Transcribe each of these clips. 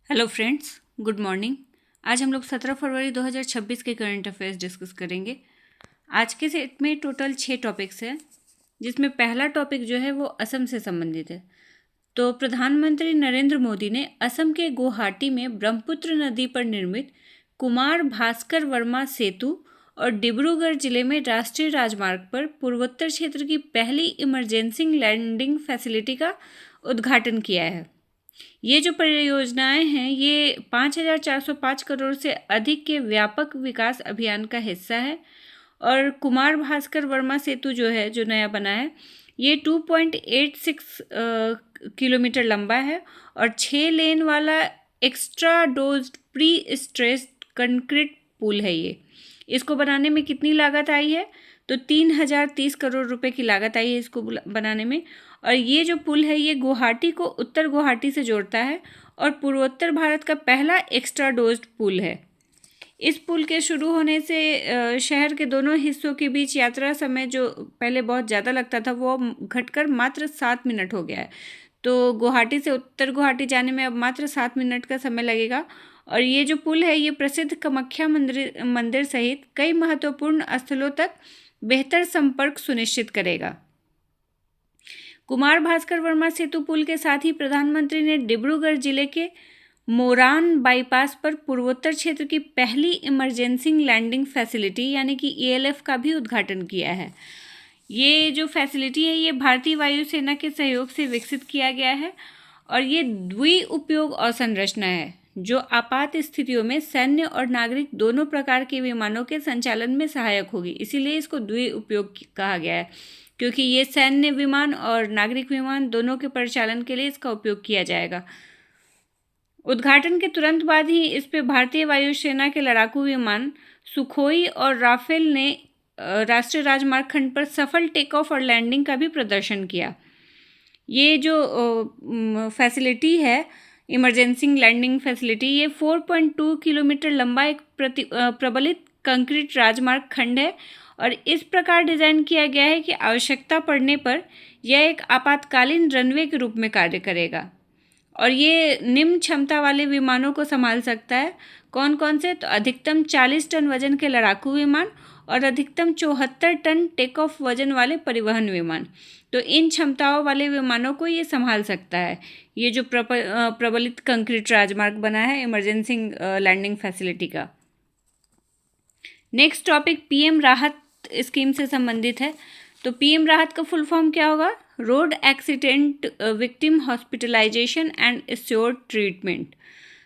Hello friends, good morning. आज हम लोग 17 फरवरी 2026 के करंट अफेयर्स डिस्कस करेंगे। आज के सेट में टोटल 6 टॉपिक्स हैं, जिसमें पहला टॉपिक जो है वो असम से संबंधित है। तो प्रधानमंत्री नरेंद्र मोदी ने असम के गुवाहाटी में ब्रह्मपुत्र नदी पर निर्मित कुमार भास्कर वर्मा सेतु और डिब्रूगढ़ जिले में राष्ट्रीय राजमार्ग पर पूर्वोत्तर क्षेत्र की पहली इमरजेंसी लैंडिंग फैसिलिटी का उद्घाटन किया है। ये जो परियोजनाएं हैं ये 5,405 करोड़ से अधिक के व्यापक विकास अभियान का हिस्सा है। और कुमार भास्कर वर्मा सेतु जो है, जो नया बना है, ये 2.86 किलोमीटर लंबा है और 6 लेन वाला extradosed prestressed concrete पुल है। ये इसको बनाने में कितनी लागत आई है? तो 3,030 करोड़ रुपए की लागत आई है इसको बनाने में। और ये जो पुल है ये गुवाहाटी को उत्तर गुवाहाटी से जोड़ता है और पूर्वोत्तर भारत का पहला एक्स्ट्रा डोज्ड पुल है। इस पुल के शुरू होने से शहर के दोनों हिस्सों के बीच यात्रा समय जो पहले बहुत ज़्यादा लगता था वो घटकर मात्र 7 मिनट हो गया है। तो गुवाहाटी से उत्तर गुवाहाटी जाने में अब मात्र 7 मिनट का समय लगेगा। और ये जो पुल है ये प्रसिद्ध कामाख्या मंदिर सहित कई महत्वपूर्ण स्थलों तक बेहतर संपर्क सुनिश्चित करेगा। कुमार भास्कर वर्मा सेतु पुल के साथ ही प्रधानमंत्री ने डिब्रूगढ़ जिले के मोरान बाईपास पर पूर्वोत्तर क्षेत्र की पहली इमरजेंसी लैंडिंग फैसिलिटी यानी कि ELF का भी उद्घाटन किया है। ये जो फैसिलिटी है ये भारतीय वायुसेना के सहयोग से विकसित किया गया है और ये द्विउपयोग अवसंरचना है जो आपात स्थितियों में सैन्य और नागरिक दोनों प्रकार के विमानों के संचालन में सहायक होगी। इसीलिए इसको द्विउपयोग कहा गया है, क्योंकि ये सैन्य विमान और नागरिक विमान दोनों के परिचालन के लिए इसका उपयोग किया जाएगा। उद्घाटन के तुरंत बाद ही इस पे भारतीय वायुसेना के लड़ाकू विमान सुखोई और राफेल ने राष्ट्रीय राजमार्ग खंड पर सफल टेक ऑफ और लैंडिंग का भी प्रदर्शन किया। ये जो फैसिलिटी है, इमरजेंसी लैंडिंग फैसिलिटी, ये 4.2 किलोमीटर लंबा एक प्रबलित कंक्रीट राजमार्ग खंड है और इस प्रकार डिज़ाइन किया गया है कि आवश्यकता पड़ने पर यह एक आपातकालीन रनवे के रूप में कार्य करेगा और ये निम्न क्षमता वाले विमानों को संभाल सकता है। कौन कौन से? तो अधिकतम 40 टन वजन के लड़ाकू विमान और अधिकतम 74 टन टेक ऑफ वजन वाले परिवहन विमान। तो इन क्षमताओं वाले विमानों को ये संभाल सकता है। ये जो प्रबलित कंक्रीट राजमार्ग बना है इमरजेंसी लैंडिंग फैसिलिटी का। नेक्स्ट टॉपिक PM राहत स्कीम से संबंधित है। तो PM राहत का फुल फॉर्म क्या होगा? Road accident victim hospitalization and assured treatment.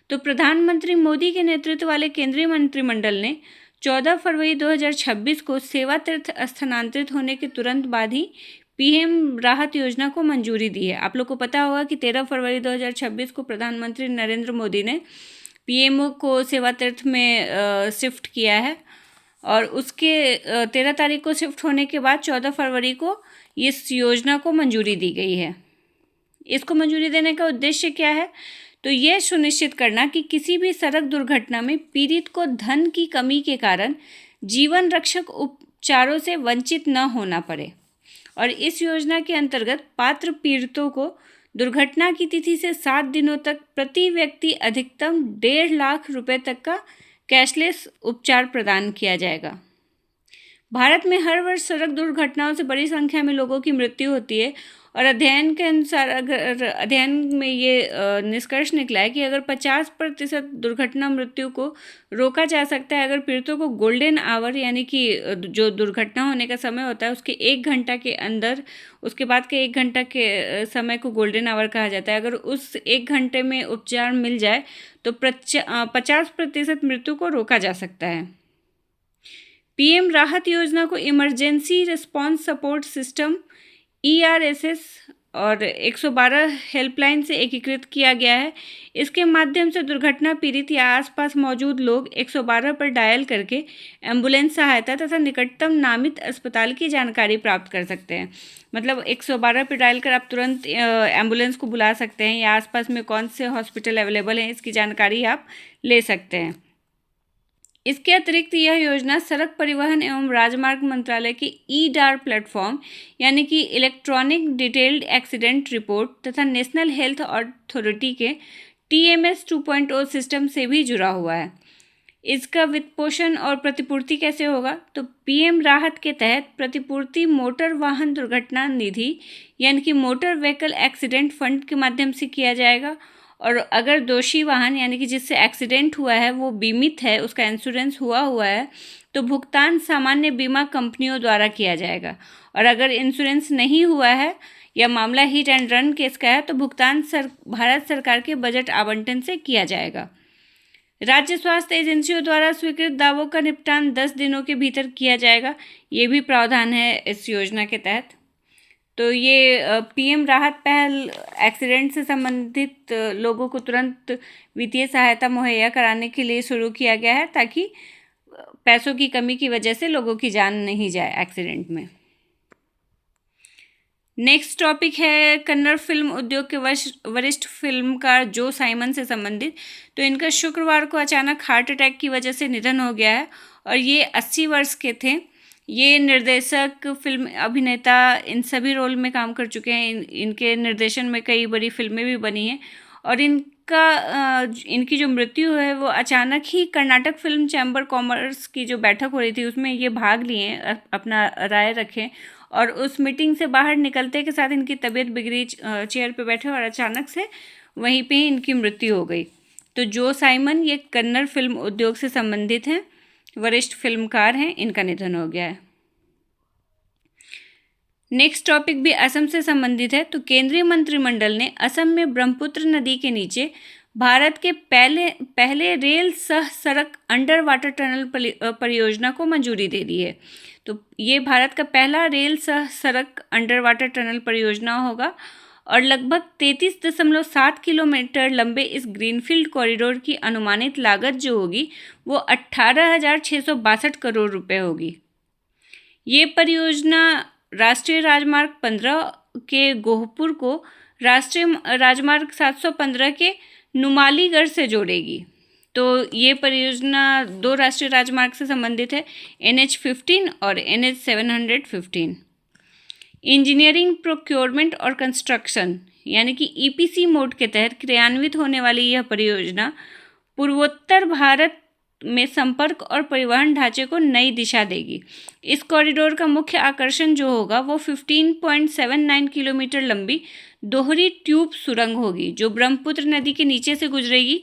तो प्रधानमंत्री मोदी के नेतृत्व वाले केंद्रीय मंत्रिमंडल ने 14 फरवरी 2026 को सेवा तीर्थ स्थानांतरित होने के तुरंत बाद ही PM राहत योजना को मंजूरी दी है। आप लोग को पता होगा कि 13 फरवरी 2026 को प्रधानमंत्री नरेंद्र मोदी ने PMO को सेवा तीर्थ में शिफ्ट किया है और उसके 13 तारीख को शिफ्ट होने के बाद 14 फरवरी को इस योजना को मंजूरी दी गई है। इसको मंजूरी देने का उद्देश्य क्या है? तो यह सुनिश्चित करना कि किसी भी सड़क दुर्घटना में पीड़ित को धन की कमी के कारण जीवन रक्षक उपचारों से वंचित न होना पड़े। और इस योजना के अंतर्गत पात्र पीड़ितों को दुर्घटना की तिथि से 7 दिनों तक प्रति व्यक्ति अधिकतम 1.5 लाख रुपए तक का कैशलेस उपचार प्रदान किया जाएगा। भारत में हर वर्ष सड़क दुर्घटनाओं से बड़ी संख्या में लोगों की मृत्यु होती है और अध्ययन के अनुसार अध्ययन में ये निष्कर्ष निकला है कि अगर 50% दुर्घटना मृत्यु को रोका जा सकता है, अगर पीड़ितों को गोल्डन आवर यानी कि जो दुर्घटना होने का समय होता है उसके 1 घंटा के अंदर, उसके बाद के 1 घंटा के समय को गोल्डन आवर कहा जाता है, अगर उस 1 घंटे में उपचार मिल जाए तो 50% मृत्यु को रोका जा सकता है। PM राहत योजना को emergency response support system ERSS और 112 हेल्पलाइन से एकीकृत किया गया है। इसके माध्यम से दुर्घटना पीड़ित या आसपास मौजूद लोग 112 पर डायल करके एम्बुलेंस सहायता तथा निकटतम नामित अस्पताल की जानकारी प्राप्त कर सकते हैं। मतलब 112 पर डायल कर आप तुरंत एम्बुलेंस को बुला सकते हैं या आसपास में कौन से हॉस्पिटल अवेलेबल हैं इसकी जानकारी आप ले सकते हैं। इसके अतिरिक्त यह योजना सड़क परिवहन एवं राजमार्ग मंत्रालय के EDAR प्लेटफॉर्म यानी कि इलेक्ट्रॉनिक डिटेल्ड एक्सीडेंट रिपोर्ट तथा नेशनल हेल्थ अथॉरिटी के TMS 2.0 सिस्टम से भी जुड़ा हुआ है। इसका वित्त पोषण और प्रतिपूर्ति कैसे होगा? तो PM राहत के तहत प्रतिपूर्ति मोटर वाहन दुर्घटना निधि यानी कि मोटर व्हीकल एक्सीडेंट फंड के माध्यम से किया जाएगा। और अगर दोषी वाहन यानी कि जिससे एक्सीडेंट हुआ है वो बीमित है, उसका इंश्योरेंस हुआ है, तो भुगतान सामान्य बीमा कंपनियों द्वारा किया जाएगा। और अगर इंश्योरेंस नहीं हुआ है या मामला हिट एंड रन केस का है तो भुगतान भारत सरकार के बजट आवंटन से किया जाएगा। राज्य स्वास्थ्य एजेंसियों द्वारा स्वीकृत दावों का निपटान 10 दिनों के भीतर किया जाएगा। ये भी प्रावधान है इस योजना के तहत। तो ये PM राहत पहल एक्सीडेंट से संबंधित लोगों को तुरंत वित्तीय सहायता मुहैया कराने के लिए शुरू किया गया है, ताकि पैसों की कमी की वजह से लोगों की जान नहीं जाए एक्सीडेंट में। नेक्स्ट टॉपिक है कन्नड़ फिल्म उद्योग के वरिष्ठ फिल्मकार जो साइमन से संबंधित। तो इनका शुक्रवार को अचानक हार्ट अटैक की वजह से निधन हो गया है और ये 80 वर्ष के थे। ये निर्देशक, फिल्म अभिनेता, इन सभी रोल में काम कर चुके हैं। इनके निर्देशन में कई बड़ी फिल्में भी बनी हैं और इनकी जो मृत्यु है वो अचानक ही कर्नाटक फिल्म चैम्बर कॉमर्स की जो बैठक हो रही थी उसमें ये भाग लिए, अपना राय रखें और उस मीटिंग से बाहर निकलते के साथ इनकी तबीयत बिगड़ी, चेयर पे बैठे और अचानक से वहीं पे इनकी मृत्यु हो गई। तो जो साइमन ये कन्नड़ फिल्म उद्योग से संबंधित हैं, वरिष्ठ फिल्मकार हैं, इनका निधन हो गया है। नेक्स्ट टॉपिक भी असम से संबंधित है। तो केंद्रीय मंत्रिमंडल ने असम में ब्रह्मपुत्र नदी के नीचे भारत के पहले रेल सह सड़क अंडर वाटर टनल परियोजना को मंजूरी दे दी है। तो ये भारत का पहला रेल सह सड़क अंडर वाटर टनल परियोजना होगा और लगभग 33.7 किलोमीटर लंबे इस ग्रीनफील्ड कॉरिडोर की अनुमानित लागत जो होगी वो 18,662 करोड़ रुपए होगी। ये परियोजना राष्ट्रीय राजमार्ग 15 के गोहपुर को राष्ट्रीय राजमार्ग 715 के नुमालीगढ़ से जोड़ेगी। तो ये परियोजना 2 राष्ट्रीय राजमार्ग से संबंधित है, NH15 और NH 715। इंजीनियरिंग, प्रोक्योरमेंट और कंस्ट्रक्शन यानी कि EPC मोड के तहत क्रियान्वित होने वाली यह परियोजना पूर्वोत्तर भारत में संपर्क और परिवहन ढांचे को नई दिशा देगी। इस कॉरिडोर का मुख्य आकर्षण जो होगा वो 15.79 किलोमीटर लंबी दोहरी ट्यूब सुरंग होगी जो ब्रह्मपुत्र नदी के नीचे से गुजरेगी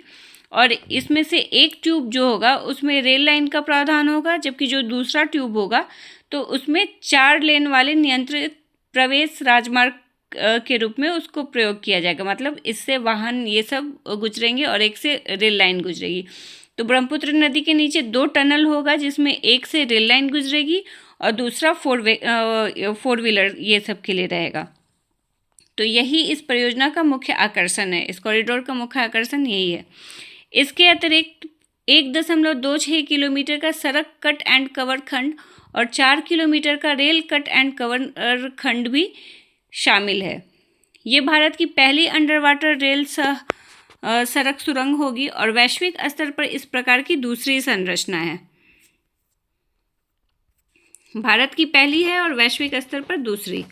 और इसमें से एक ट्यूब जो होगा उसमें रेल लाइन का प्रावधान होगा, जबकि जो दूसरा ट्यूब होगा तो उसमें 4 लेन वाले नियंत्रित प्रवेश राजमार्ग के रूप में उसको प्रयोग किया जाएगा। मतलब इससे वाहन ये सब गुजरेंगे और एक से रेल लाइन गुजरेगी। तो ब्रह्मपुत्र नदी के नीचे 2 टनल होगा जिसमें एक से रेल लाइन गुजरेगी और दूसरा 4 व्हीलर ये सब के लिए रहेगा। तो यही इस परियोजना का मुख्य आकर्षण है, इस कॉरिडोर का मुख्य आकर्षण यही है। इसके अतिरिक्त 1.26 किलोमीटर का सड़क कट एंड कवर खंड और 4 किलोमीटर का रेल कट एंड कवर खंड भी शामिल है। ये भारत की पहली अंडर वाटर रेल सड़क सुरंग होगी और वैश्विक स्तर पर इस प्रकार की दूसरी संरचना है। भारत की पहली है और वैश्विक स्तर पर दूसरी।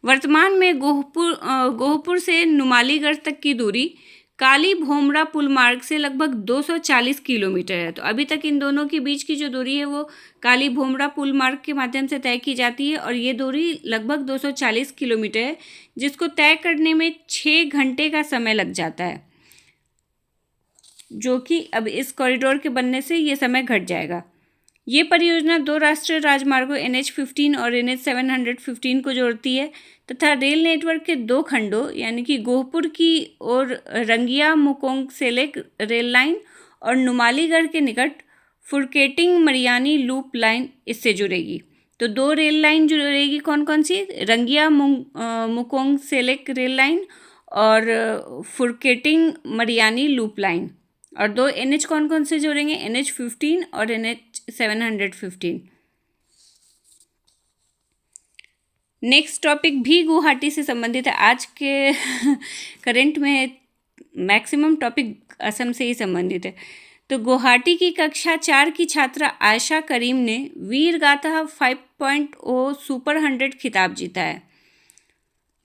वर्तमान में गोहपुर से नुमालीगढ़ तक की दूरी काली भोमरा पुल मार्ग से लगभग 240 किलोमीटर है। तो अभी तक इन दोनों के बीच की जो दूरी है वो काली भोमरा पुल मार्ग के माध्यम से तय की जाती है और ये दूरी लगभग 240 किलोमीटर है जिसको तय करने में 6 घंटे का समय लग जाता है, जो कि अब इस कॉरिडोर के बनने से ये समय घट जाएगा। ये परियोजना 2 राष्ट्रीय राजमार्गों NH15 और NH 715 को जोड़ती है तथा रेल नेटवर्क के 2 खंडों यानी कि गोहपुर की ओर रंगिया मुकोंग सेलेक रेल लाइन और नुमालीगढ़ के निकट फुरकेटिंग मरियानी लूप लाइन इससे जुड़ेगी। तो 2 रेल लाइन जुड़ेगी, कौन कौन सी? रंगिया मुकोंग सेलेक रेल लाइन और फुरकेटिंग मरियानी लूप लाइन। और 2 NH कौन कौन से जोड़ेंगे? NH15 और NH 715। नेक्स्ट टॉपिक भी गुवाहाटी से संबंधित है। आज के करंट में मैक्सिमम टॉपिक असम से ही संबंधित है। तो गुवाहाटी की कक्षा 4 की छात्रा आयशा करीम ने वीर गाथा 5.0 सुपर 100 खिताब जीता है।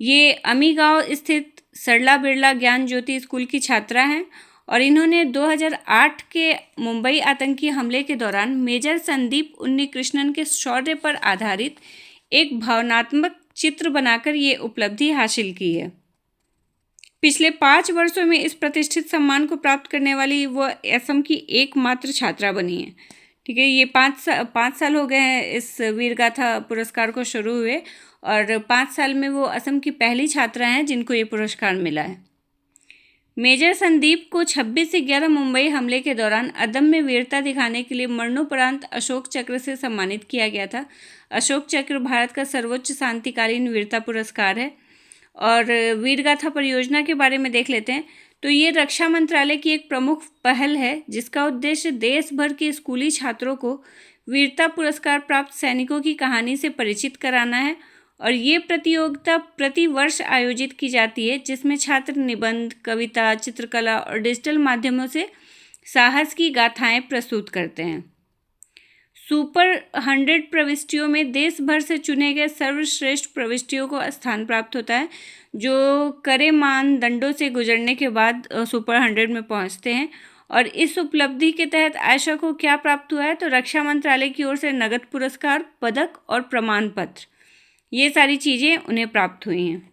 ये अमी गांव स्थित सरला बिरला ज्ञान ज्योति स्कूल की छात्रा हैं और इन्होंने 2008 के मुंबई आतंकी हमले के दौरान मेजर संदीप उन्नीकृष्णन के शौर्य पर आधारित एक भावनात्मक चित्र बनाकर ये उपलब्धि हासिल की है। पिछले 5 वर्षों में इस प्रतिष्ठित सम्मान को प्राप्त करने वाली वो असम की एकमात्र छात्रा बनी है। ठीक है, ये 5 साल हो गए हैं इस वीरगाथा पुरस्कार को शुरू हुए और 5 साल में वो असम की पहली छात्रा हैं जिनको ये पुरस्कार मिला है। मेजर संदीप को 26/11 मुंबई हमले के दौरान अदम्य वीरता दिखाने के लिए मरणोपरांत अशोक चक्र से सम्मानित किया गया था। अशोक चक्र भारत का सर्वोच्च शांतिकालीन वीरता पुरस्कार है। और वीरगाथा परियोजना के बारे में देख लेते हैं तो ये रक्षा मंत्रालय की एक प्रमुख पहल है जिसका उद्देश्य देश भर के स्कूली छात्रों को वीरता पुरस्कार प्राप्त सैनिकों की कहानी से परिचित कराना है। और ये प्रतियोगिता प्रति वर्ष आयोजित की जाती है जिसमें छात्र निबंध, कविता, चित्रकला और डिजिटल माध्यमों से साहस की गाथाएं प्रस्तुत करते हैं। सुपर 100 प्रविष्टियों में देश भर से चुने गए सर्वश्रेष्ठ प्रविष्टियों को स्थान प्राप्त होता है जो कड़े मानदंडों से गुजरने के बाद सुपर 100 में पहुंचते हैं। और इस उपलब्धि के तहत आयशा को क्या प्राप्त हुआ है तो रक्षा मंत्रालय की ओर से नगद पुरस्कार, पदक और प्रमाण पत्र, ये सारी चीज़ें उन्हें प्राप्त हुई हैं।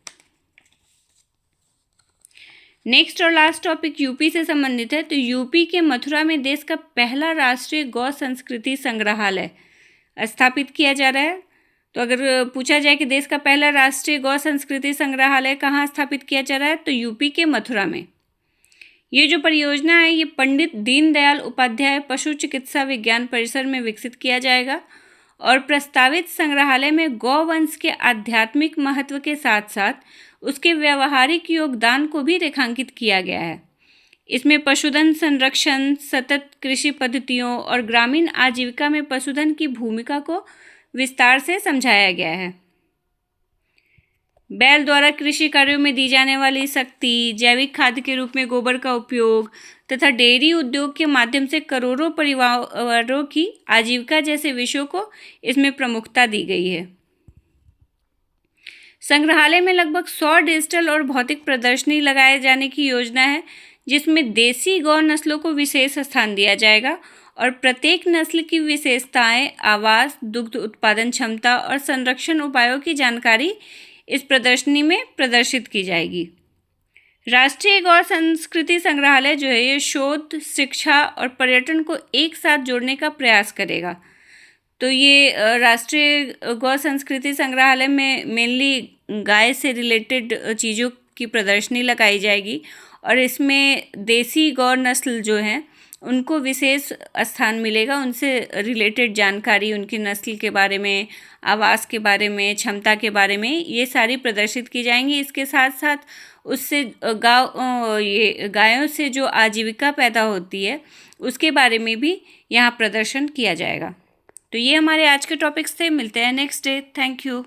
नेक्स्ट और लास्ट टॉपिक यूपी से संबंधित है। तो यूपी के मथुरा में देश का पहला राष्ट्रीय गौ संस्कृति संग्रहालय स्थापित किया जा रहा है। तो अगर पूछा जाए कि देश का पहला राष्ट्रीय गौ संस्कृति संग्रहालय कहाँ स्थापित किया जा रहा है तो यूपी के मथुरा में। ये जो परियोजना है ये पंडित दीनदयाल उपाध्याय पशु चिकित्सा विज्ञान परिसर में विकसित किया जाएगा और प्रस्तावित संग्रहालय में गौवंश के आध्यात्मिक महत्व के साथ साथ उसके व्यावहारिक योगदान को भी रेखांकित किया गया है। इसमें पशुधन संरक्षण, सतत कृषि पद्धतियों और ग्रामीण आजीविका में पशुधन की भूमिका को विस्तार से समझाया गया है। बैल द्वारा कृषि कार्यों में दी जाने वाली शक्ति, जैविक खाद के रूप में गोबर का उपयोग तथा डेयरी उद्योग के माध्यम से करोड़ों परिवारों की आजीविका जैसे विषयों को इसमें प्रमुखता दी गई है। संग्रहालय में लगभग 100 डिजिटल और भौतिक प्रदर्शनी लगाए जाने की योजना है जिसमें देसी गौ नस्लों को विशेष स्थान दिया जाएगा और प्रत्येक नस्ल की विशेषताएं, आवास, दुग्ध उत्पादन क्षमता और संरक्षण उपायों की जानकारी इस प्रदर्शनी में प्रदर्शित की जाएगी। राष्ट्रीय गौ संस्कृति संग्रहालय जो है ये शोध, शिक्षा और पर्यटन को एक साथ जोड़ने का प्रयास करेगा। तो ये राष्ट्रीय गौ संस्कृति संग्रहालय में मेनली गाय से रिलेटेड चीज़ों की प्रदर्शनी लगाई जाएगी और इसमें देसी गौ नस्ल जो हैं उनको विशेष स्थान मिलेगा, उनसे रिलेटेड जानकारी, उनकी नस्ल के बारे में, आवास के बारे में, क्षमता के बारे में ये सारी प्रदर्शित की जाएंगी। इसके साथ साथ उससे गायों से जो आजीविका पैदा होती है उसके बारे में भी यहाँ प्रदर्शन किया जाएगा। तो ये हमारे आज के टॉपिक्स थे। मिलते हैं नेक्स्ट डे। Thank you.